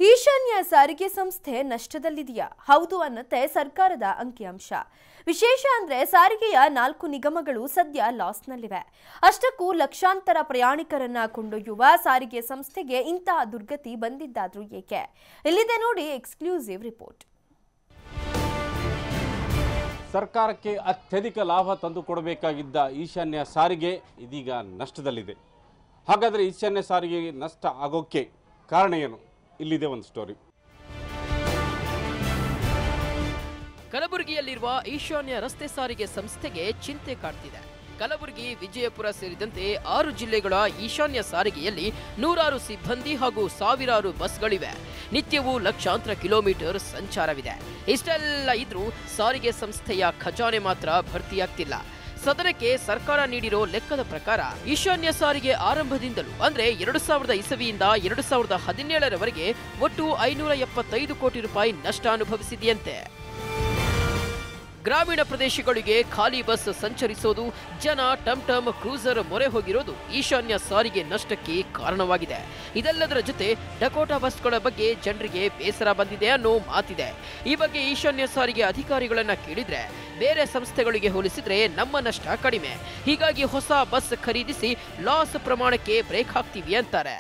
ಈಶಾನ್ಯ ಸಾರಿಗೆ ಸಂಸ್ಥೆ ನಷ್ಟದಲ್ಲಿದೆಯಾ? ಹೌದು ಅನ್ನತ್ತೆ ಸರ್ಕಾರದ ಅಂಕಿಅಂಶ. ವಿಶೇಷ ಅಂದ್ರೆ ಸಾರಿಗೆಯ 4 ನಿಗಮಗಳು ಸದ್ಯ ಲಾಸ್ನಲ್ಲಿವೆ. ಅಷ್ಟಕ್ಕೂ ಲಕ್ಷಾಂತರ ಪ್ರಯಾಣಿಕರನ್ನ ಕೊಂಡೊಯ್ಯುವ ಸಾರಿಗೆ ಸಂಸ್ಥೆಗೆ ಇಂತಹ ದುರ್ಗತಿ ಬಂದಿದ್ದಾದ್ರೂ ಏಕೆ? ಇಲ್ಲಿದೆ ನೋಡಿ ಎಕ್ಸ್ಕ್ಲೂಸಿವ್ ರಿಪೋರ್ಟ್. ಸರ್ಕಾರಕ್ಕೆ ಅತ್ಯಧಿಕ ಲಾಭ ತಂದುಕೊಡಬೇಕಾಗಿದ್ದ ಈಶಾನ್ಯ ಸಾರಿಗೆ ಇದೀಗ ನಷ್ಟದಲ್ಲಿದೆ. ಹಾಗಾದರೆ ಈಶಾನ್ಯ ಸಾರಿಗೆ ನಷ್ಟ ಆಗೋಕ್ಕೆ ಕಾರಣ ಏನು? ಇಲ್ಲಿದೆ ಒಂದು ಸ್ಟೋರಿ. ಕಲಬುರಗಿಯಲ್ಲಿರುವ ಈಶಾನ್ಯ ರಸ್ತೆ ಸಾರಿಗೆ ಸಂಸ್ಥೆಗೆ ಚಿಂತೆ ಕಾಡ್ತಿದೆ. ಕಲಬುರಗಿ, ವಿಜಯಪುರ ಸೇರಿದಂತೆ 6 ಜಿಲ್ಲೆಗಳ ಈಶಾನ್ಯ ಸಾರಿಗೆಯಲ್ಲಿ ನೂರಾರು ಸಿಬ್ಬಂದಿ ಹಾಗೂ ಸಾವಿರಾರು ಬಸ್ಗಳಿವೆ. ನಿತ್ಯವೂ ಲಕ್ಷಾಂತರ ಕಿಲೋಮೀಟರ್ ಸಂಚಾರವಿದೆ. ಇಷ್ಟೆಲ್ಲ ಇದ್ರೂ ಸಾರಿಗೆ ಸಂಸ್ಥೆಯ ಖಜಾನೆ ಮಾತ್ರ ಭರ್ತಿಯಾಗ್ತಿಲ್ಲ. ಸದನಕ್ಕೆ ಸರ್ಕಾರ ನೀಡಿರೋ ಲೆಕ್ಕದ ಪ್ರಕಾರ ಈಶಾನ್ಯ ಸಾರಿಗೆ ಆರಂಭದಿಂದಲೂ ಅಂದ್ರೆ 2000 ಇಸವಿಯಿಂದ 2017ರವರೆಗೆ ಒಟ್ಟು 575 ಕೋಟಿ ರೂಪಾಯಿ ನಷ್ಟ ಅನುಭವಿಸಿದೆಯಂತೆ. ಗ್ರಾಮೀಣ ಪ್ರದೇಶಗಳಿಗೆ ಖಾಲಿ ಬಸ್ ಸಂಚರಿಸೋದು, ಜನ ಟಮ್ ಕ್ರೂಸರ್ ಮೊರೆ ಹೋಗಿರೋದು ಈಶಾನ್ಯ ಸಾರಿಗೆ ನಷ್ಟಕ್ಕೆ ಕಾರಣವಾಗಿದೆ. ಇದೆಲ್ಲದರ ಜೊತೆ ಡಕೋಟಾ ಬಸ್ಗಳ ಬಗ್ಗೆ ಜನರಿಗೆ ಬೇಸರ ಬಂದಿದೆ ಅನ್ನೋ ಮಾತಿದೆ. ಈ ಬಗ್ಗೆ ಈಶಾನ್ಯ ಸಾರಿಗೆ ಅಧಿಕಾರಿಗಳನ್ನ ಕೇಳಿದ್ರೆ ಬೇರೆ ಸಂಸ್ಥೆಗಳಿಗೆ ಹೋಲಿಸಿದ್ರೆ ನಮ್ಮ ನಷ್ಟ ಕಡಿಮೆ, ಹೀಗಾಗಿ ಹೊಸ ಬಸ್ ಖರೀದಿಸಿ ಲಾಸ್ ಪ್ರಮಾಣಕ್ಕೆ ಬ್ರೇಕ್ ಹಾಕ್ತೀವಿ ಅಂತಾರೆ.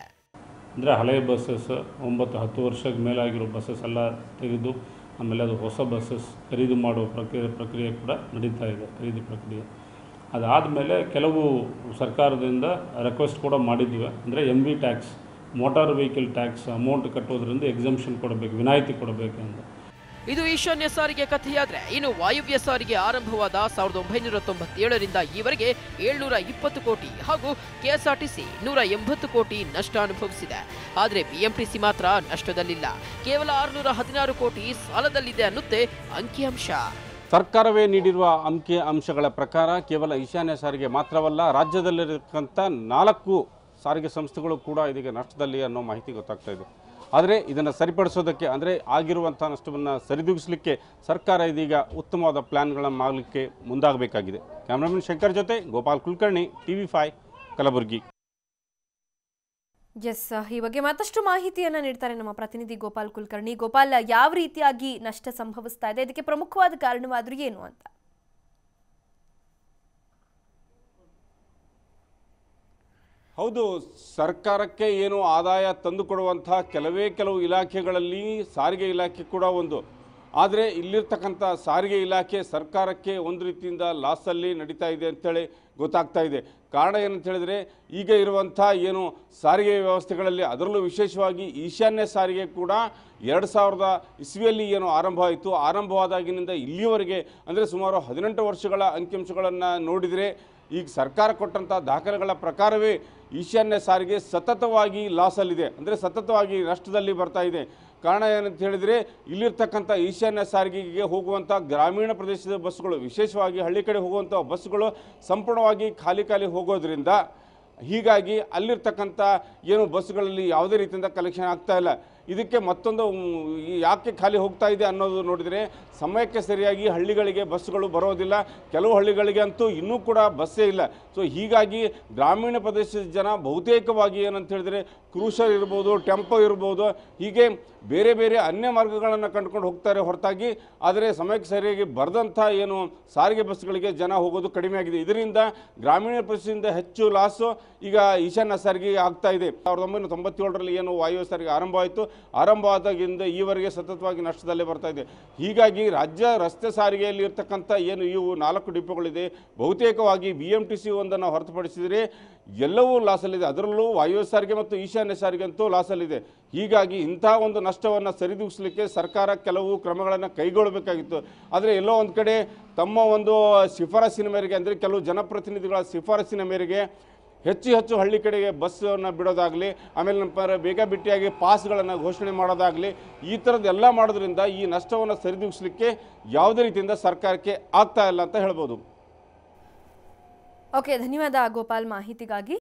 ಅಂದರೆ ಹಳೆಯ ಬಸ್ಸಸ್ 9-10 ವರ್ಷದ ಮೇಲಾಗಿರೋ ಬಸ್ಸಸ್ ಎಲ್ಲ ತೆಗೆದು ಆಮೇಲೆ ಅದು ಹೊಸ ಬಸ್ಸಸ್ ಖರೀದಿ ಮಾಡುವ ಪ್ರಕ್ರಿಯೆ ಕೂಡ ನಡೀತಾ ಇದೆ, ಖರೀದಿ ಪ್ರಕ್ರಿಯೆ. ಅದಾದಮೇಲೆ ಕೆಲವು ಸರ್ಕಾರದಿಂದ ರಿಕ್ವೆಸ್ಟ್ ಕೂಡ ಮಾಡಿದ್ವಿ. ಅಂದರೆ MV tax, motor vehicle tax amount ಕಟ್ಟೋದ್ರಿಂದ ಎಕ್ಸಂಪ್ಷನ್ ಕೊಡಬೇಕು, ವಿನಾಯಿತಿ ಕೊಡಬೇಕು ಅಂತ. ಇದು ಈಶಾನ್ಯ ಸಾರಿಗೆ ಕಥೆಯಾದ್ರೆ, ಇನ್ನು ವಾಯುವ್ಯ ಸಾರಿಗೆ ಆರಂಭವಾದ 1997ರಿಂದ ಈವರೆಗೆ 720 ಕೋಟಿ ಹಾಗೂ KSRTC 180 ಕೋಟಿ ನಷ್ಟ ಅನುಭವಿಸಿದೆ. ಆದರೆ BMTC ಮಾತ್ರ ನಷ್ಟದಲ್ಲಿಲ್ಲ, ಕೇವಲ 616 ಕೋಟಿ ಸಾಲದಲ್ಲಿದೆ ಅನ್ನುತ್ತೆ ಅಂಕಿಅಂಶ. ಸರ್ಕಾರವೇ ನೀಡಿರುವ ಅಂಕಿಅಂಶಗಳ ಪ್ರಕಾರ ಕೇವಲ ಈಶಾನ್ಯ ಸಾರಿಗೆ ಮಾತ್ರವಲ್ಲ, ರಾಜ್ಯದಲ್ಲಿರತಕ್ಕಂಥ 4 ಸಾರಿಗೆ ಸಂಸ್ಥೆಗಳು ಕೂಡ ಇದೀಗ ನಷ್ಟದಲ್ಲಿ ಅನ್ನೋ ಮಾಹಿತಿ ಗೊತ್ತಾಗ್ತಾ ಇದೆ. ಆದರೆ ಇದನ್ನು ಸರಿಪಡಿಸೋದಕ್ಕೆ, ಅಂದರೆ ಆಗಿರುವಂಥ ನಷ್ಟವನ್ನು ಸರಿದೂಗಿಸಲಿಕ್ಕೆ ಸರ್ಕಾರ ಇದೀಗ ಉತ್ತಮವಾದ ಪ್ಲ್ಯಾನ್ಗಳನ್ನು ಮಾಡಲಿಕ್ಕೆ ಮುಂದಾಗಬೇಕಾಗಿದೆ. ಕ್ಯಾಮ್ರಾಮನ್ ಶಂಕರ್ ಜೊತೆ ಗೋಪಾಲ್ ಕುಲಕರ್ಣಿ, TV5 ಕಲಬುರಗಿ. ಎಸ್, ಈ ಬಗ್ಗೆ ಮತ್ತಷ್ಟು ಮಾಹಿತಿಯನ್ನು ನೀಡ್ತಾರೆ ನಮ್ಮ ಪ್ರತಿನಿಧಿ ಗೋಪಾಲ್ ಕುಲಕರ್ಣಿ. ಗೋಪಾಲ್, ಯಾವ ರೀತಿಯಾಗಿ ನಷ್ಟ ಸಂಭವಿಸ್ತಾ ಇದೆ, ಇದಕ್ಕೆ ಪ್ರಮುಖವಾದ ಕಾರಣವಾದರೂ ಏನು ಅಂತ? ಹೌದು, ಸರ್ಕಾರಕ್ಕೆ ಏನು ಆದಾಯ ತಂದುಕೊಡುವಂಥ ಕೆಲವು ಇಲಾಖೆಗಳಲ್ಲಿ ಸಾರಿಗೆ ಇಲಾಖೆ ಕೂಡ ಒಂದು. ಆದರೆ ಇಲ್ಲಿರ್ತಕ್ಕಂಥ ಸಾರಿಗೆ ಇಲಾಖೆ ಸರ್ಕಾರಕ್ಕೆ ಒಂದು ರೀತಿಯಿಂದ ಲಾಸಲ್ಲಿ ನಡೀತಾ ಇದೆ ಅಂತೇಳಿ ಗೊತ್ತಾಗ್ತಾ ಇದೆ. ಕಾರಣ ಏನಂತ ಹೇಳಿದರೆ, ಈಗ ಇರುವಂಥ ಏನು ಸಾರಿಗೆ ವ್ಯವಸ್ಥೆಗಳಲ್ಲಿ, ಅದರಲ್ಲೂ ವಿಶೇಷವಾಗಿ ಈಶಾನ್ಯ ಸಾರಿಗೆ ಕೂಡ 2000 ಇಸ್ವಿಯಲ್ಲಿ ಏನು ಆರಂಭವಾದಾಗಿನಿಂದ ಇಲ್ಲಿಯವರೆಗೆ ಅಂದರೆ ಸುಮಾರು 18 ವರ್ಷಗಳ ಅಂಕಿಅಂಶಗಳನ್ನು ನೋಡಿದರೆ, ಈಗ ಸರ್ಕಾರ ಕೊಟ್ಟಂಥ ದಾಖಲೆಗಳ ಪ್ರಕಾರವೇ ಈಶಾನ್ಯ ಸಾರಿಗೆ ಸತತವಾಗಿ ಲಾಸಲ್ಲಿದೆ, ಅಂದರೆ ಸತತವಾಗಿ ನಷ್ಟದಲ್ಲಿ ಬರ್ತಾ ಇದೆ. ಕಾರಣ ಏನಂತ ಹೇಳಿದರೆ, ಇಲ್ಲಿರ್ತಕ್ಕಂಥ ಈಶಾನ್ಯ ಸಾರಿಗೆಗೆ ಹೋಗುವಂಥ ಗ್ರಾಮೀಣ ಪ್ರದೇಶದ ಬಸ್ಸುಗಳು, ವಿಶೇಷವಾಗಿ ಹಳ್ಳಿ ಕಡೆ ಹೋಗುವಂಥ ಬಸ್ಸುಗಳು ಸಂಪೂರ್ಣವಾಗಿ ಖಾಲಿ ಹೋಗೋದ್ರಿಂದ ಹೀಗಾಗಿ ಅಲ್ಲಿರ್ತಕ್ಕಂಥ ಏನು ಬಸ್ಸುಗಳಲ್ಲಿ ಯಾವುದೇ ರೀತಿಯಿಂದ ಕಲೆಕ್ಷನ್ ಆಗ್ತಾ ಇಲ್ಲ. ಇದಕ್ಕೆ ಮತ್ತೊಂದು ಯಾಕೆ ಖಾಲಿ ಹೋಗ್ತಾ ಇದೆ ಅನ್ನೋದು ನೋಡಿದರೆ, ಸಮಯಕ್ಕೆ ಸರಿಯಾಗಿ ಹಳ್ಳಿಗಳಿಗೆ ಬಸ್ಸುಗಳು ಬರೋದಿಲ್ಲ. ಕೆಲವು ಹಳ್ಳಿಗಳಿಗೆ ಅಂತೂ ಇನ್ನೂ ಕೂಡ ಬಸ್ಸೇ ಇಲ್ಲ. ಸೊ ಹೀಗಾಗಿ ಗ್ರಾಮೀಣ ಪ್ರದೇಶದ ಜನ ಬಹುತೇಕವಾಗಿ ಏನಂತ ಹೇಳಿದರೆ ಕ್ರೂಸರ್ ಇರ್ಬೋದು, ಟೆಂಪೋ ಇರ್ಬೋದು, ಹೀಗೆ ಬೇರೆ ಅನ್ಯ ಮಾರ್ಗಗಳನ್ನು ಕಂಡುಕೊಂಡು ಹೋಗ್ತಾರೆ ಹೊರತಾಗಿ, ಆದರೆ ಸಮಯಕ್ಕೆ ಸರಿಯಾಗಿ ಬರೆದಂಥ ಏನು ಸಾರಿಗೆ ಬಸ್ಗಳಿಗೆ ಜನ ಹೋಗೋದು ಕಡಿಮೆ ಆಗಿದೆ. ಇದರಿಂದ ಗ್ರಾಮೀಣ ಪ್ರದೇಶದಿಂದ ಹೆಚ್ಚು ಲಾಸು ಈಗ ಈಶಾನ್ಯ ಸಾರಿಗೆ ಆಗ್ತಾ ಇದೆ. 1997ರಲ್ಲಿ ಏನು ವಾಯುವ್ಯ ಸಾರಿಗೆ ಆರಂಭವಾದಾಗಿಂದ ಈವರೆಗೆ ಸತತವಾಗಿ ನಷ್ಟದಲ್ಲೇ ಬರ್ತಾ ಇದೆ. ಹೀಗಾಗಿ ರಾಜ್ಯ ರಸ್ತೆ ಸಾರಿಗೆಯಲ್ಲಿ ಇರ್ತಕ್ಕಂಥ ಏನು ಇವು 4 ಡಿಪೋಗಳಿದೆ, ಬಹುತೇಕವಾಗಿ BMTC ಒಂದನ್ನು ಹೊರತುಪಡಿಸಿದರೆ ಎಲ್ಲವೂ ಲಾಸಲ್ಲಿದೆ. ಅದರಲ್ಲೂ ವಾಯುವ್ಯ ಸಾರಿಗೆ ಮತ್ತು ಈಶಾನ್ಯ ಸಾರಿಗೆ ಅಂತೂ ಲಾಸಲ್ಲಿದೆ. ಹೀಗಾಗಿ ಇಂಥ ಒಂದು ನಷ್ಟವನ್ನು ಸರಿದೂಗಿಸಲಿಕ್ಕೆ ಸರ್ಕಾರ ಕೆಲವು ಕ್ರಮಗಳನ್ನು ಕೈಗೊಳ್ಳಬೇಕಾಗಿತ್ತು. ಆದರೆ ಎಲ್ಲೋ ಒಂದು ಕಡೆ ತಮ್ಮ ಒಂದು ಶಿಫಾರಸಿನ ಮೇರೆಗೆ, ಅಂದರೆ ಕೆಲವು ಜನಪ್ರತಿನಿಧಿಗಳ ಶಿಫಾರಸಿನ ಮೇರೆಗೆ ಹೆಚ್ಚು ಹಳ್ಳಿ ಕಡೆಗೆ ಬಸ್ಸನ್ನು ಬಿಡೋದಾಗಲಿ, ಆಮೇಲೆ ಬೇಕಾಬಿಟ್ಟಿಯಾಗಿ ಪಾಸ್ಗಳನ್ನು ಘೋಷಣೆ ಮಾಡೋದಾಗಲಿ, ಈ ಥರದ್ದೆಲ್ಲ ಮಾಡೋದ್ರಿಂದ ಈ ನಷ್ಟವನ್ನು ಸರಿದೂಗಿಸಲಿಕ್ಕೆ ಯಾವುದೇ ರೀತಿಯಿಂದ ಸರ್ಕಾರಕ್ಕೆ ಆಗ್ತಾ ಇಲ್ಲ ಅಂತ ಹೇಳ್ಬೋದು. ಓಕೆ, ಧನ್ಯವಾದ ಗೋಪಾಲ್ ಮಾಹಿತಿಗಾಗಿ.